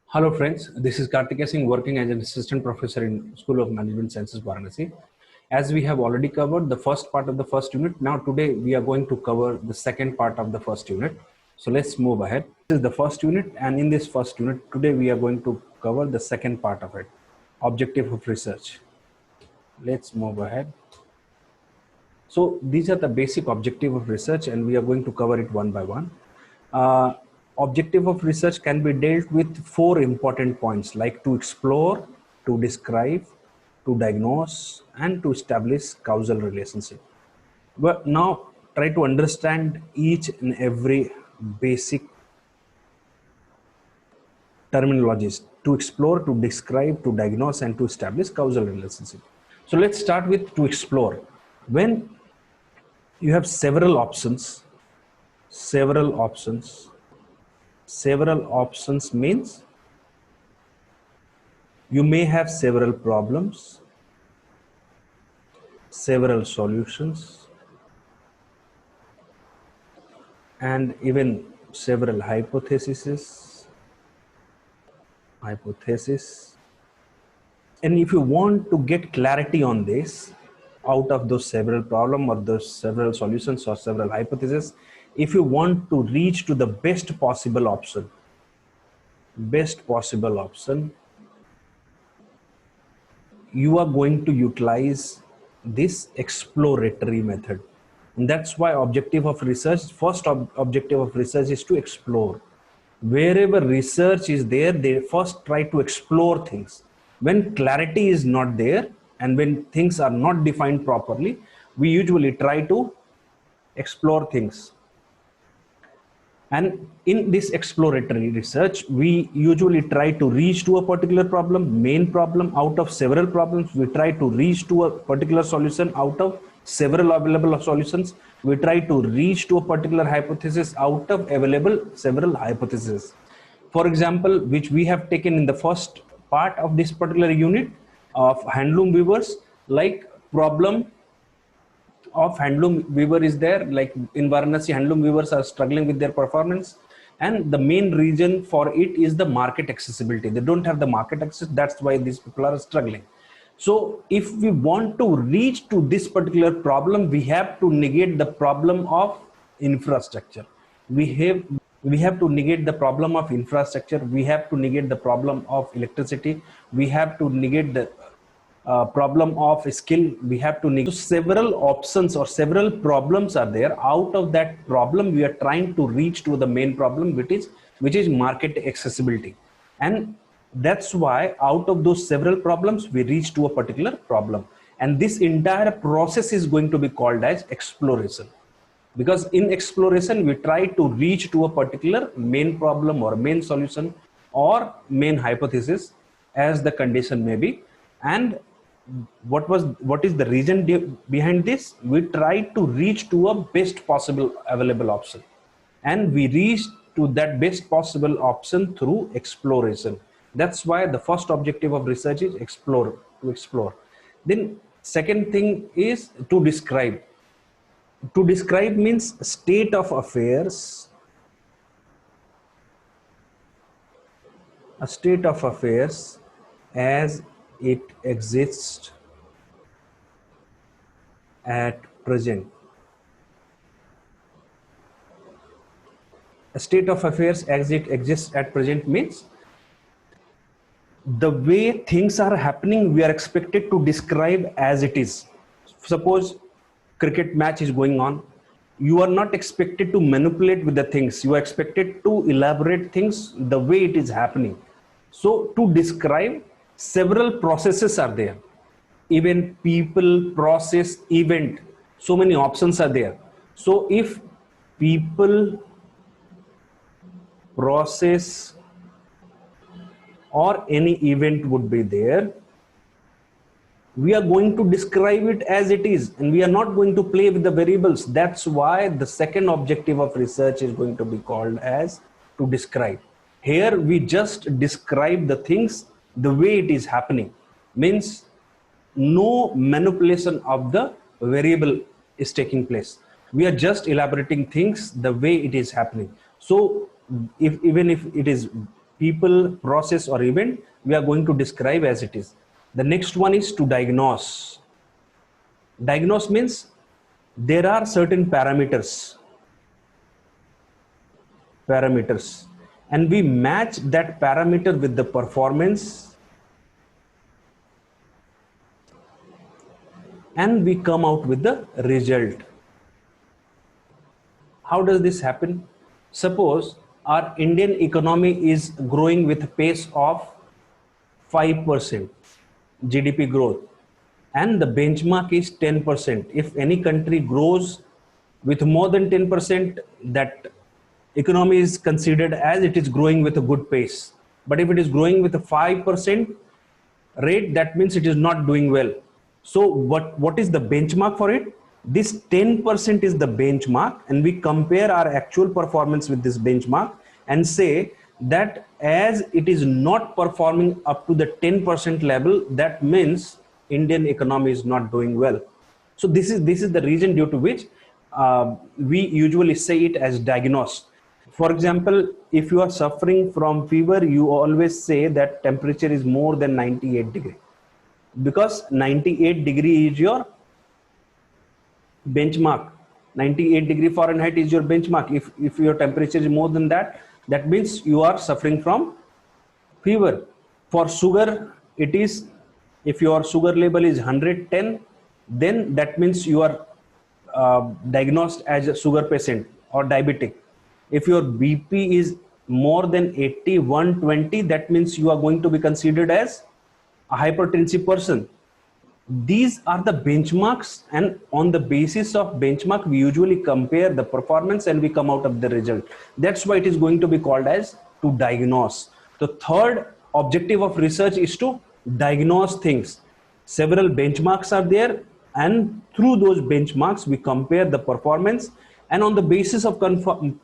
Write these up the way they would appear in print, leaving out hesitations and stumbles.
Hello friends, this is Karthikeya Singh working as an assistant professor in School of Management Sciences, Varanasi. As we have already covered the first part of the first unit, now today we are going to cover the second part of the first unit. So let's move ahead. This is the first unit, and in this first unit, today we are going to cover the second part of it, objective of research. Let's move ahead. So these are the basic objective of research, and we are going to cover it one by one. Objective of research can be dealt with four important points like to explore, to describe, to diagnose, and to establish causal relationship. But now try to understand each and every basic terminologies: to explore, to describe, to diagnose, and to establish causal relationship. So let's start with to explore. When you have several options means you may have several problems, several solutions, and even several hypotheses. And if you want to get clarity on this, out of those several problems or those several solutions or several hypotheses, if you want to reach to the best possible option, you are going to utilize this exploratory method. And that's why objective of research, objective of research is to explore. Wherever research is there, they first try to explore things. When clarity is not there and when things are not defined properly, we usually try to explore things. And in this exploratory research, we usually try to reach to a particular problem, main problem. Out of several problems, we try to reach to a particular solution. Out of several available solutions, we try to reach to a particular hypothesis out of available several hypotheses. For example, which we have taken in the first part of this particular unit of handloom weavers, like problem of handloom weaver is there. Like in Varanasi, handloom weavers are struggling with their performance, and the main reason for it is the market accessibility. They don't have the market access. That's why these people are struggling. So if we want to reach to this particular problem, we have to negate the problem of infrastructure. We have to negate the problem of infrastructure. We have to negate the problem of electricity. We have to negate the problem of skill. We have to negate. So several options or several problems are there. Out of that problem, we are trying to reach to the main problem, which is market accessibility. And that's why out of those several problems, we reach to a particular problem. And this entire process is going to be called as exploration. Because in exploration, we try to reach to a particular main problem or main solution or main hypothesis, as the condition may be. And what is the reason behind this? We try to reach to a best possible available option, and we reach to that best possible option through exploration. That's why the first objective of research is to explore. Then second thing is to describe. To describe means state of affairs, a state of affairs as it exists at present. A state of affairs as it exists at present means the way things are happening, we are expected to describe as it is. Suppose cricket match is going on. You are not expected to manipulate with the things. You are expected to elaborate things the way it is happening. So to describe, several processes are there. Event, people, process, event. So many options are there. So if people, process, or any event would be there, we are going to describe it as it is, and we are not going to play with the variables. That's why the second objective of research is going to be called as to describe. Here we just describe the things the way it is happening. Means no manipulation of the variable is taking place. We are just elaborating things the way it is happening. So even if it is people, process, or event, we are going to describe as it is. The next one is to diagnose. Diagnose means there are certain parameters, and we match that parameter with the performance, and we come out with the result. How does this happen? Suppose our Indian economy is growing with a pace of 5% GDP growth, and the benchmark is 10%. If any country grows with more than 10%, that economy is considered as it is growing with a good pace. But if it is growing with a 5% rate, that means it is not doing well. So what is the benchmark for it? This 10% is the benchmark, and we compare our actual performance with this benchmark and say that as it is not performing up to the 10% level, that means Indian economy is not doing well. So this is the reason due to which we usually say it as diagnose. For example, if you are suffering from fever, you always say that temperature is more than 98 degree, because 98 degree is your benchmark. 98 degree Fahrenheit is your benchmark. If your temperature is more than that, that means you are suffering from fever. For sugar, it is, if your sugar level is 110, then that means you are diagnosed as a sugar patient or diabetic. If your BP is more than 80, 120, that means you are going to be considered as a hypertensive person. These are the benchmarks, and on the basis of benchmark, we usually compare the performance and we come out of the result. That's why it is going to be called as to diagnose. The third objective of research is to diagnose things. Several benchmarks are there, and through those benchmarks, we compare the performance, and on the basis of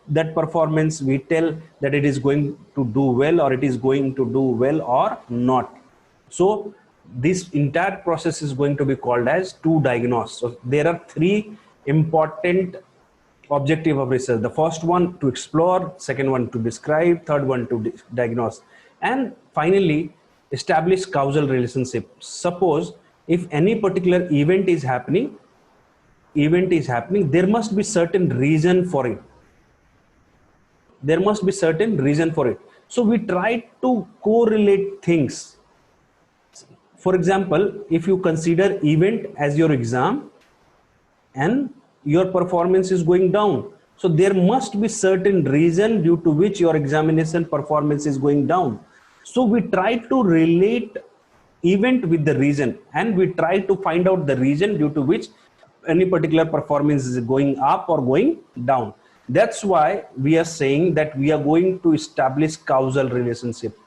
that performance, we tell that it is going to do well or it is going to do well or not. So this entire process is going to be called as to diagnose. So there are three important objective of research. The first one to explore, second one to describe, third one to diagnose, and finally establish causal relationship. Suppose if any particular event is happening, there must be certain reason for it. So we try to correlate things. For example, if you consider event as your exam and your performance is going down, so there must be certain reason due to which your examination performance is going down. So we try to relate event with the reason, and we try to find out the reason due to which any particular performance is going up or going down. That's why we are saying that we are going to establish causal relationship.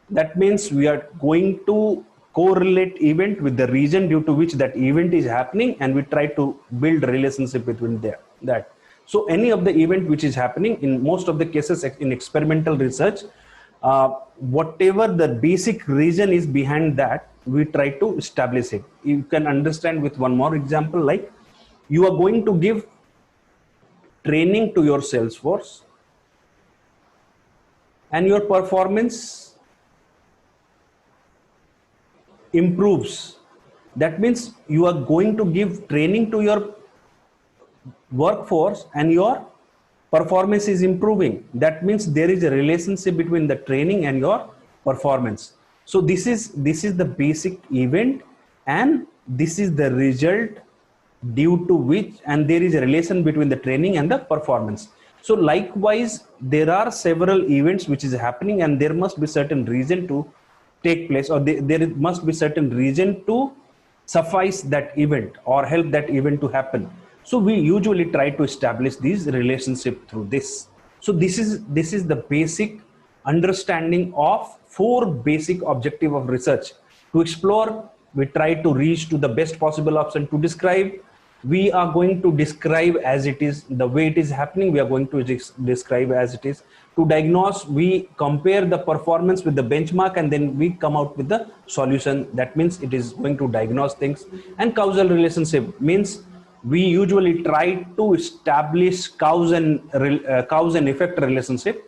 That means we are going to correlate event with the reason due to which that event is happening, and we try to build a relationship between that. So any of the event which is happening, in most of the cases in experimental research, whatever the basic reason is behind that, we try to establish it. You can understand with one more example, like you are going to give training to your sales force and your performance improves. That means you are going to give training to your workforce and your performance is improving. That means there is a relationship between the training and your performance. So this is the basic event, and this is the result due to which, and there is a relation between the training and the performance. So likewise, there are several events which is happening, and there must be certain reason to take place, or there must be certain reason to suffice that event or help that event to happen. So we usually try to establish these relationship through this. So this is the basic understanding of four basic objective of research. To explore, we try to reach to the best possible option. To describe, we are going to describe as it is, the way it is happening, we are going to describe as it is. To diagnose, we compare the performance with the benchmark, and then we come out with the solution. That means it is going to diagnose things. And causal relationship means we usually try to establish cause and effect relationship.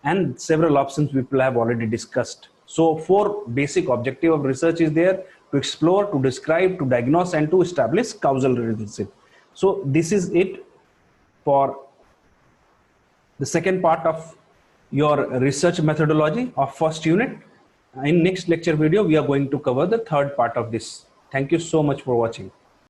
and several options people have already discussed. So four basic objective of research is there: to explore, to describe, to diagnose, and to establish causal relationship. So this is it for the second part of your research methodology of first unit. In next lecture video, we are going to cover the third part of this. Thank you so much for watching.